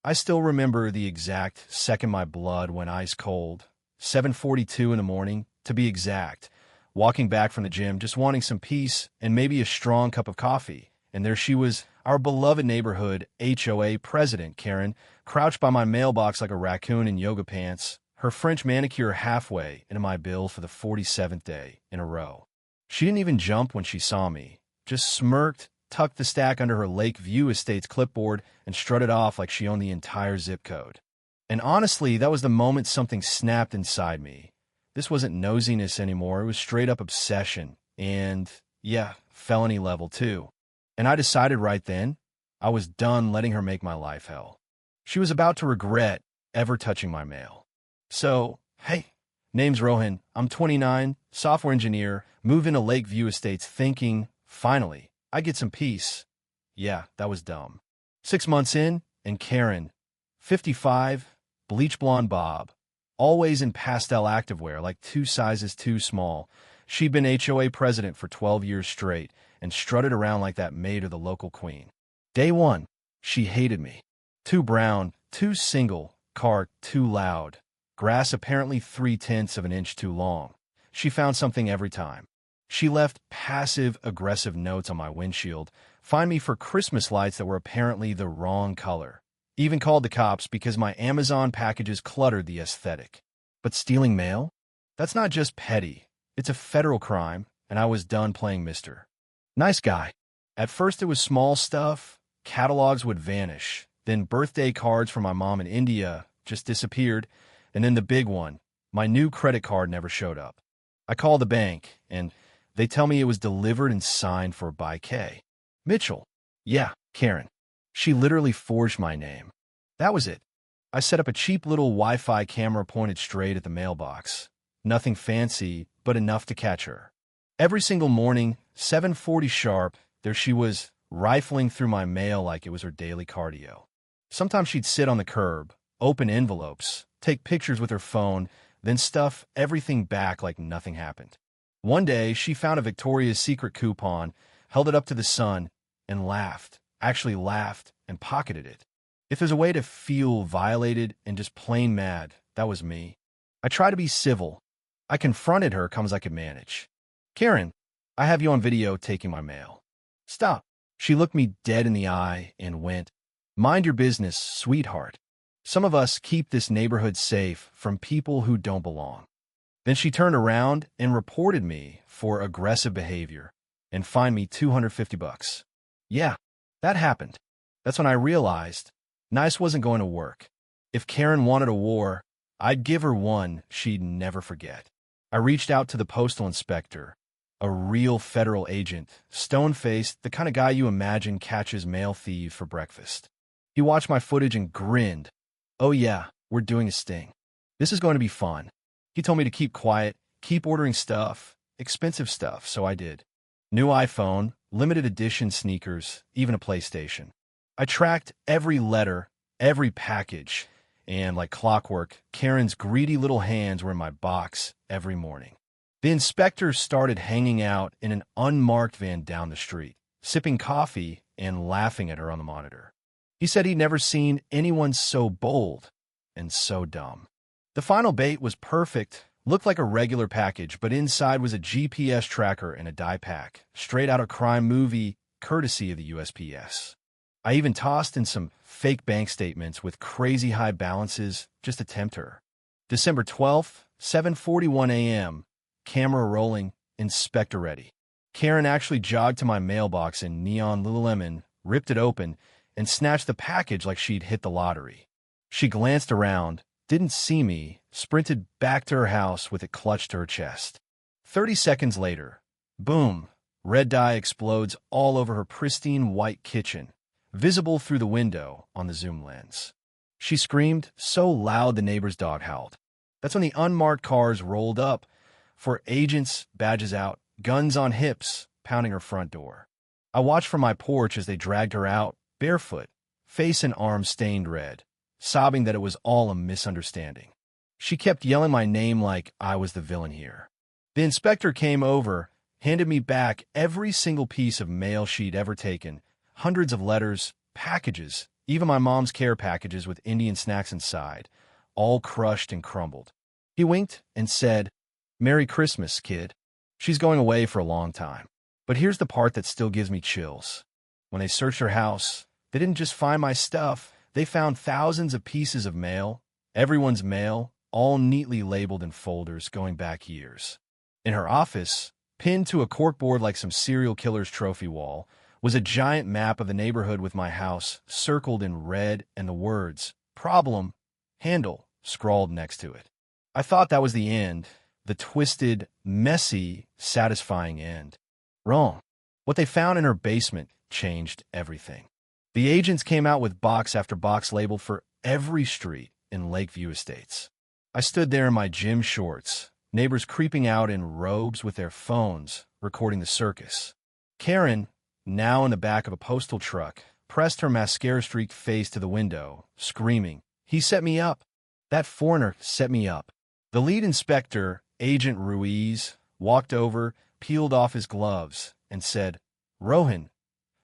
I still remember the exact second my blood went ice cold. 7:42 in the morning, to be exact. Walking back from the gym, just wanting some peace and maybe a strong cup of coffee. And there she was, our beloved neighborhood HOA president, Karen, crouched by my mailbox like a raccoon in yoga pants, her French manicure halfway into my bill for the 47th day in a row. She didn't even jump when she saw me, just smirked, tucked the stack under her Lakeview Estates clipboard, and strutted off like she owned the entire zip code. And honestly, that was the moment something snapped inside me. This wasn't nosiness anymore, it was straight-up obsession. And, yeah, felony level too. And I decided right then, I was done letting her make my life hell. She was about to regret ever touching my mail. So, hey, name's Rohan, I'm 29, software engineer, moved into Lakeview Estates thinking, finally, I get some peace. Yeah, that was dumb. 6 months in, and Karen, 55, bleach blonde bob, always in pastel activewear like 2 sizes too small. She'd been HOA president for 12 years straight and strutted around like that maid of the local queen. Day one, she hated me. Too brown, too single, car too loud, grass apparently 3/10 of an inch too long. She found something every time. She left passive-aggressive notes on my windshield, find me for Christmas lights that were apparently the wrong color. Even called the cops because my Amazon packages cluttered the aesthetic. But stealing mail? That's not just petty. It's a federal crime, and I was done playing Mr. Nice guy. At first it was small stuff, catalogs would vanish, then birthday cards from my mom in India just disappeared, and then the big one, my new credit card never showed up. I call the bank, and they tell me it was delivered and signed for by K. Mitchell. Yeah, Karen. She literally forged my name. That was it. I set up a cheap little Wi-Fi camera pointed straight at the mailbox. Nothing fancy, but enough to catch her. Every single morning, 7:40 sharp, there she was, rifling through my mail like it was her daily cardio. Sometimes she'd sit on the curb, open envelopes, take pictures with her phone, then stuff everything back like nothing happened. One day, she found a Victoria's Secret coupon, held it up to the sun, and laughed, actually laughed, and pocketed it. If there's a way to feel violated and just plain mad, that was me. I tried to be civil. I confronted her come as I could manage. Karen, I have you on video taking my mail. Stop. She looked me dead in the eye and went, mind your business, sweetheart. Some of us keep this neighborhood safe from people who don't belong. Then she turned around and reported me for aggressive behavior and fined me $250. Yeah, that happened. That's when I realized nice wasn't going to work. If Karen wanted a war, I'd give her one she'd never forget. I reached out to the postal inspector, a real federal agent, stone-faced, the kind of guy you imagine catches mail thieves for breakfast. He watched my footage and grinned. Oh yeah, we're doing a sting. This is going to be fun. He told me to keep quiet, keep ordering stuff, expensive stuff, so I did. New iPhone, limited edition sneakers, even a PlayStation. I tracked every letter, every package, and like clockwork, Karen's greedy little hands were in my box every morning. The inspector started hanging out in an unmarked van down the street, sipping coffee and laughing at her on the monitor. He said he'd never seen anyone so bold and so dumb. The final bait was perfect, looked like a regular package, but inside was a GPS tracker and a die pack, straight out of a crime movie, courtesy of the USPS. I even tossed in some fake bank statements with crazy high balances just to tempt her. December 12th, 7:41 a.m., camera rolling, inspector ready. Karen actually jogged to my mailbox in neon Lululemon, ripped it open, and snatched the package like she'd hit the lottery. She glanced around, didn't see me, sprinted back to her house with it clutched to her chest. 30 seconds later, boom, red dye explodes all over her pristine white kitchen, visible through the window on the zoom lens. She screamed so loud the neighbor's dog howled. That's when the unmarked cars rolled up, for agents, badges out, guns on hips, pounding her front door. I watched from my porch as they dragged her out, barefoot, face and arms stained red, sobbing that it was all a misunderstanding. She kept yelling my name like I was the villain here. The inspector came over, handed me back every single piece of mail she'd ever taken, hundreds of letters, packages, Even my mom's care packages with Indian snacks inside, all crushed and crumbled. He winked and said, "Merry Christmas, kid." She's going away for a long time. But here's the part that still gives me chills. When they searched her house, they didn't just find my stuff. They found thousands of pieces of mail, everyone's mail, all neatly labeled in folders going back years. In her office, pinned to a corkboard like some serial killer's trophy wall, was a giant map of the neighborhood with my house circled in red and the words, "Problem, Handle," scrawled next to it. I thought that was the end, the twisted, messy, satisfying end. Wrong. What they found in her basement changed everything. The agents came out with box after box labeled for every street in Lakeview Estates. I stood there in my gym shorts, neighbors creeping out in robes with their phones, recording the circus. Karen, now in the back of a postal truck, pressed her mascara-streaked face to the window, screaming, "He set me up. That foreigner set me up." The lead inspector, Agent Ruiz, walked over, peeled off his gloves, and said, "Rohan,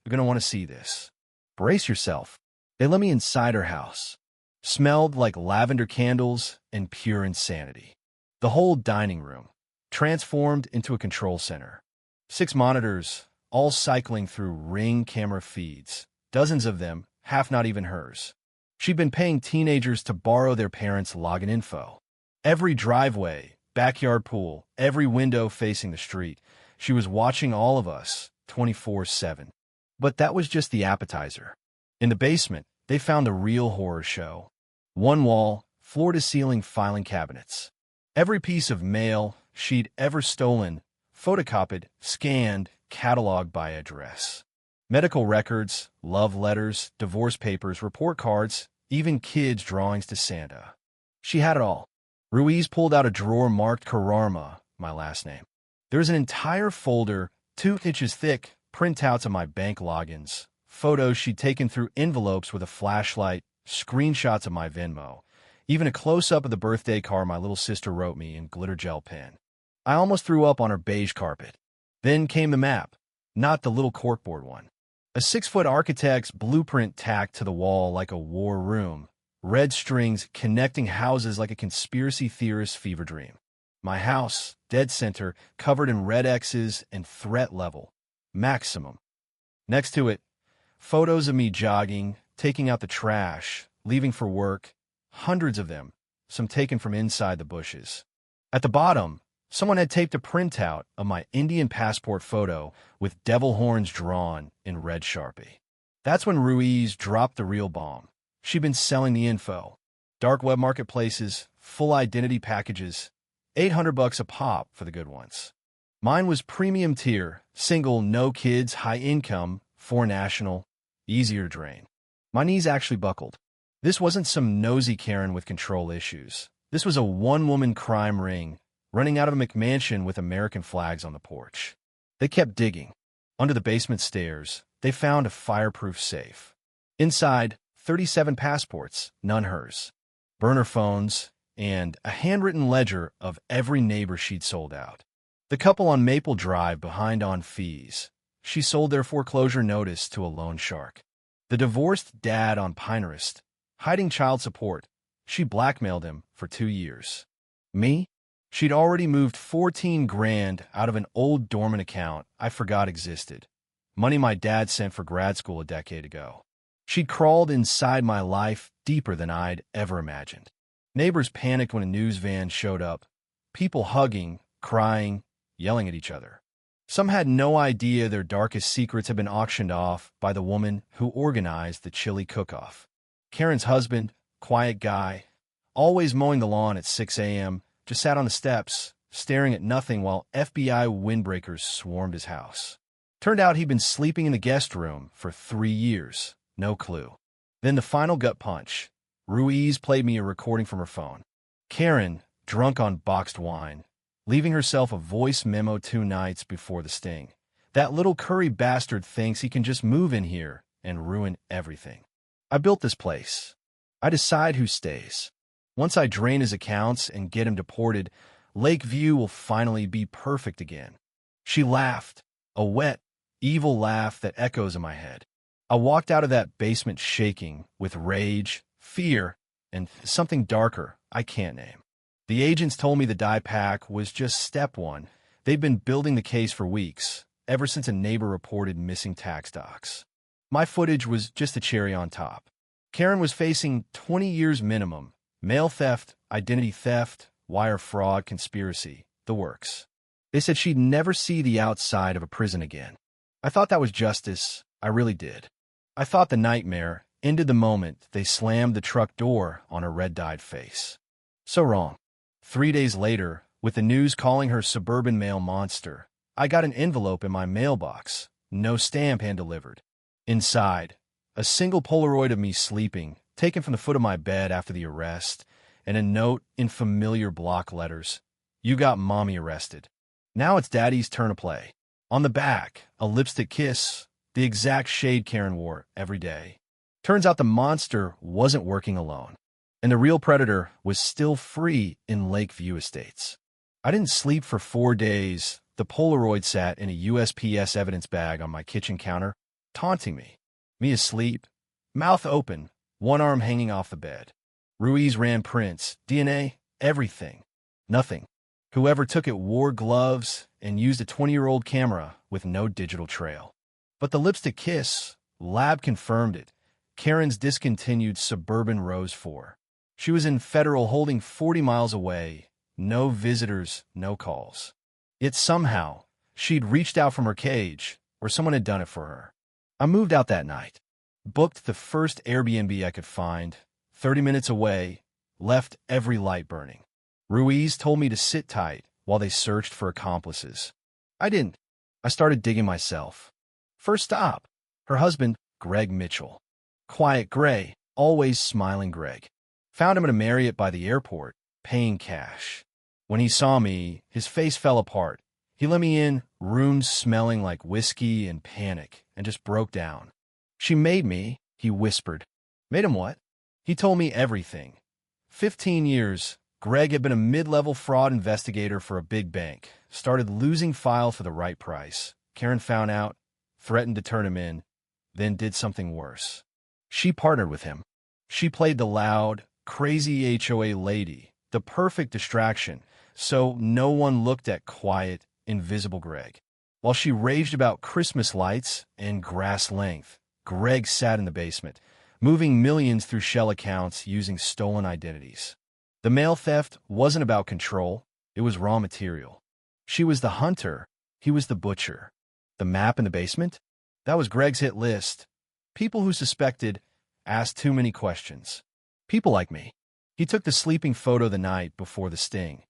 you're going to want to see this. Brace yourself." They let me inside her house. Smelled like lavender candles and pure insanity. The whole dining room, transformed into a control center. 6 monitors, all cycling through Ring camera feeds, dozens of them, half not even hers. She'd been paying teenagers to borrow their parents' login info. Every driveway, backyard pool, every window facing the street, she was watching all of us 24/7. But that was just the appetizer. In the basement, they found the real horror show. One wall, floor-to-ceiling filing cabinets. Every piece of mail she'd ever stolen, photocopied, scanned, cataloged by address. Medical records, love letters, divorce papers, report cards, even kids' drawings to Santa. She had it all. Ruiz pulled out a drawer marked Kararma, my last name. There's an entire folder, 2 inches thick, printouts of my bank logins, photos she'd taken through envelopes with a flashlight, screenshots of my Venmo, even a close-up of the birthday card my little sister wrote me in glitter gel pen. I almost threw up on her beige carpet. Then came the map, not the little corkboard one. A 6-foot architect's blueprint tacked to the wall like a war room, red strings connecting houses like a conspiracy theorist's fever dream. My house, dead center, covered in red X's and threat level, maximum. Next to it, photos of me jogging, taking out the trash, leaving for work, hundreds of them, some taken from inside the bushes. At the bottom, someone had taped a printout of my Indian passport photo with devil horns drawn in red Sharpie. That's when Ruiz dropped the real bomb. She'd been selling the info. Dark web marketplaces, full identity packages, $800 a pop for the good ones. Mine was premium tier, single, no kids, high income, 4 national, easier to drain. My knees actually buckled. This wasn't some nosy Karen with control issues. This was a one-woman crime ring running out of a McMansion with American flags on the porch. They kept digging. Under the basement stairs, they found a fireproof safe. Inside, 37 passports, none hers, burner phones, and a handwritten ledger of every neighbor she'd sold out. The couple on Maple Drive behind on fees. She sold their foreclosure notice to a loan shark. The divorced dad on Pinterest, hiding child support. She blackmailed him for 2 years. Me? She'd already moved 14 grand out of an old dormant account I forgot existed. Money my dad sent for grad school a decade ago. She'd crawled inside my life deeper than I'd ever imagined. Neighbors panicked when a news van showed up. People hugging, crying, yelling at each other. Some had no idea their darkest secrets had been auctioned off by the woman who organized the chili cook-off. Karen's husband, quiet guy, always mowing the lawn at 6 a.m., just sat on the steps, staring at nothing while FBI windbreakers swarmed his house. Turned out he'd been sleeping in the guest room for 3 years. No clue. Then the final gut punch. Ruiz played me a recording from her phone. Karen, drunk on boxed wine, leaving herself a voice memo 2 nights before the sting. That little curry bastard thinks he can just move in here and ruin everything. I built this place. I decide who stays. Once I drain his accounts and get him deported, Lakeview will finally be perfect again. She laughed, a wet, evil laugh that echoes in my head. I walked out of that basement shaking with rage, fear, and something darker I can't name. The agents told me the die pack was just step one. They'd been building the case for weeks, ever since a neighbor reported missing tax docs. My footage was just the cherry on top. Karen was facing 20 years minimum, mail theft, identity theft, wire fraud, conspiracy, the works. They said she'd never see the outside of a prison again. I thought that was justice. I really did. I thought the nightmare ended the moment they slammed the truck door on her red-dyed face. So wrong. 3 days later, with the news calling her suburban mail monster, I got an envelope in my mailbox, no stamp hand-delivered. Inside, a single Polaroid of me sleeping, taken from the foot of my bed after the arrest, and a note in familiar block letters. You got mommy arrested. Now it's daddy's turn to play. On the back, a lipstick kiss, the exact shade Karen wore every day. Turns out the monster wasn't working alone, and the real predator was still free in Lakeview Estates. I didn't sleep for 4 days. The Polaroid sat in a USPS evidence bag on my kitchen counter, taunting me. Me asleep, mouth open, one arm hanging off the bed. Ruiz ran prints, DNA, everything. Nothing. Whoever took it wore gloves and used a 20-year-old camera with no digital trail. But the lipstick kiss, lab confirmed it. Karen's discontinued suburban Rose 4. She was in federal holding 40 miles away. No visitors, no calls. Yet somehow, she'd reached out from her cage, or someone had done it for her. I moved out that night, booked the first Airbnb I could find, 30 minutes away, left every light burning. Ruiz told me to sit tight while they searched for accomplices. I didn't. I started digging myself. First stop, her husband, Greg Mitchell. Quiet gray, always smiling Greg. Found him at a Marriott by the airport, paying cash. When he saw me, his face fell apart. He let me in, rooms smelling like whiskey and panic, and just broke down. She made me, he whispered. Made him what? He told me everything. 15 years, Greg had been a mid-level fraud investigator for a big bank, started losing file for the right price. Karen found out, threatened to turn him in, then did something worse. She partnered with him. She played the loud, crazy HOA lady, the perfect distraction, so no one looked at quiet, invisible Greg. While she raged about Christmas lights and grass length, Greg sat in the basement, moving millions through shell accounts using stolen identities. The mail theft wasn't about control, it was raw material. She was the hunter, he was the butcher. The map in the basement? That was Greg's hit list. People who suspected asked too many questions. People like me. He took the sleeping photo the night before the sting.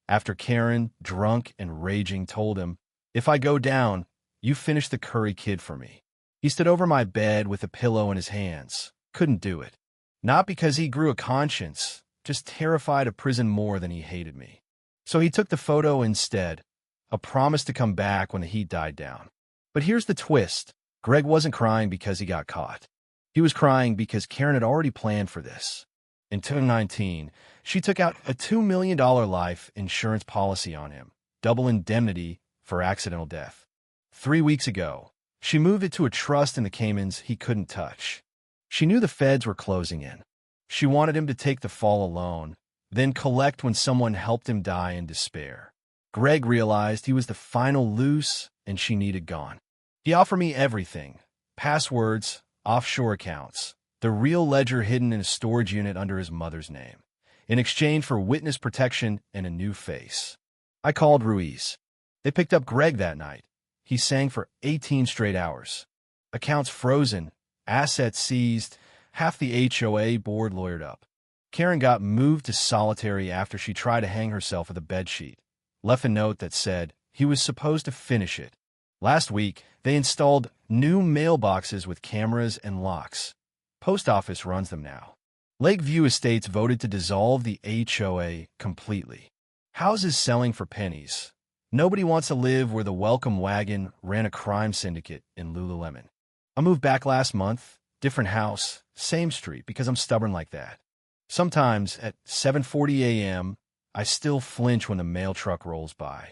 After Karen, drunk and raging, told him, if I go down, you finish the curry kid for me. He stood over my bed with a pillow in his hands. Couldn't do it. Not because he grew a conscience, just terrified of prison more than he hated me. So he took the photo instead, a promise to come back when the heat died down. But here's the twist. Greg wasn't crying because he got caught. He was crying because Karen had already planned for this. In 2019, she took out a $2 million life insurance policy on him, double indemnity for accidental death. 3 weeks ago, she moved it to a trust in the Caymans he couldn't touch. She knew the feds were closing in. She wanted him to take the fall alone, then collect when someone helped him die in despair. Greg realized he was the final loose and she needed gone. He offered me everything: passwords, offshore accounts, the real ledger hidden in a storage unit under his mother's name, in exchange for witness protection and a new face. I called Ruiz. They picked up Greg that night. He sang for 18 straight hours. Accounts frozen, assets seized, half the HOA board lawyered up. Karen got moved to solitary after she tried to hang herself with a bedsheet. Left a note that said he was supposed to finish it. Last week, they installed new mailboxes with cameras and locks. Post office runs them now. Lakeview Estates voted to dissolve the HOA completely. Houses selling for pennies. Nobody wants to live where the welcome wagon ran a crime syndicate in Lululemon. I moved back last month, different house, same street, because I'm stubborn like that. Sometimes at 7:40 a.m., I still flinch when the mail truck rolls by.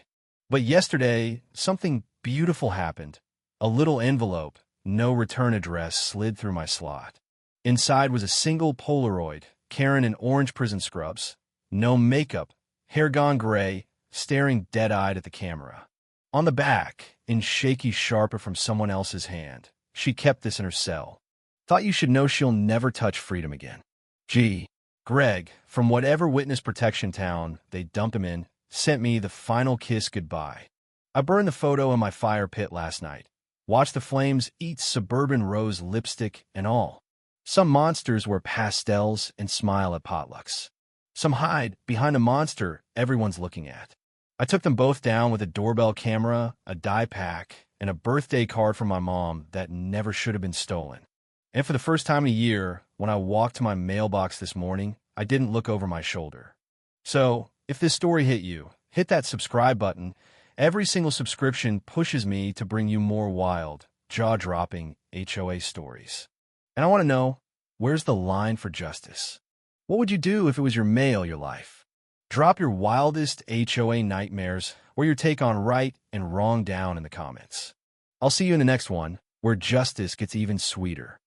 But yesterday, something beautiful happened. A little envelope, no return address slid through my slot. Inside was a single Polaroid, Karen in orange prison scrubs, no makeup, hair gone gray, staring dead-eyed at the camera. On the back, in shaky sharpa from someone else's hand, she kept this in her cell. Thought you should know she'll never touch freedom again. Gee. Greg, from whatever witness protection town they dumped him in, sent me the final kiss goodbye. I burned the photo in my fire pit last night. Watched the flames eat suburban rose lipstick and all. Some monsters wear pastels and smile at potlucks. Some hide behind a monster everyone's looking at. I took them both down with a doorbell camera, a dye pack, and a birthday card from my mom that never should have been stolen. And for the first time in a year, when I walked to my mailbox this morning, I didn't look over my shoulder. So, if this story hit you, hit that subscribe button. Every single subscription pushes me to bring you more wild, jaw-dropping HOA stories. And I want to know, where's the line for justice? What would you do if it was your mail, your life? Drop your wildest HOA nightmares or your take on right and wrong down in the comments. I'll see you in the next one, where justice gets even sweeter.